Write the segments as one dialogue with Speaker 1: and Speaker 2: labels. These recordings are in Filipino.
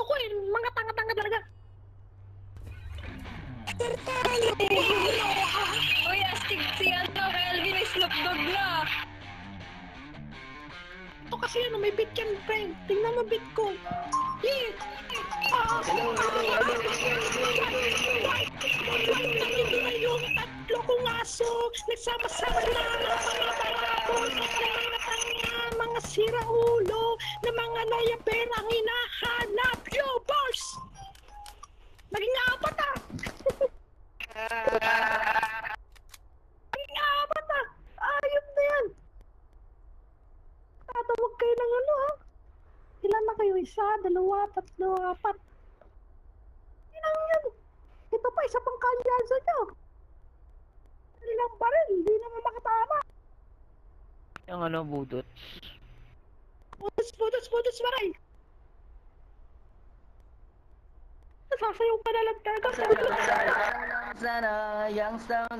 Speaker 1: gusto ko eh. Mga tanga-tanga talaga.
Speaker 2: Uy, astig si Calvin ay Snoop Dogg na.
Speaker 1: Ito kasi may bit yan, friend. Tingnan mo bit ko. Yeah! Yung tatlo kong aso, nagsama-sama na mga siraulo na mga layaper ang hinahanap. Yo, boss! Naging apat ah! Naging apat ah! Ayop na yan! Tatawag kayo ng ano ha? Ilan na kayo? Isa, dalawa, tatlo, apat. Inang yan. Ito pa, isa pang kanyansa nyo. Ilang baril, hindi naman makatama.
Speaker 3: Yung ano, budot.
Speaker 1: Butas, maray. Nasasayaw ka na lang talaga.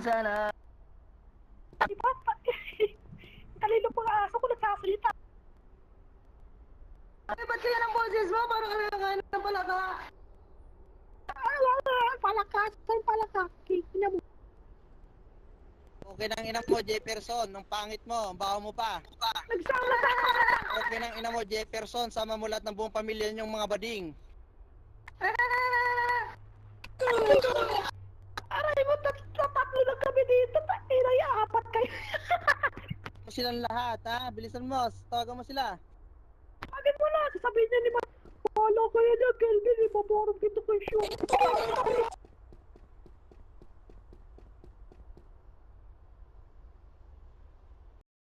Speaker 3: Sana.
Speaker 1: Diba? Talino pa nga aso ko nagsasalita.
Speaker 2: Ay, ba't kaya ng boses mo? Parang kaya ng palaka.
Speaker 1: Palakas. Kina mo.
Speaker 4: Okay ng ina mo, Jefferson. Nung pangit mo, baho mo pa.
Speaker 1: Nagsama.
Speaker 4: Okay ng ina mo, Jefferson. Sama mo lahat ng buong pamilya niyong mga bading.
Speaker 1: Aray mo, tatlo na kami dito. Inay, apat kayo.
Speaker 4: Silang lahat, ha? Bilisan mo. Tawagan mo sila.
Speaker 1: Bakit mo na? Sasabihin niya ni Polo kayo na, Kelvin, ipaborong dito kay Sean.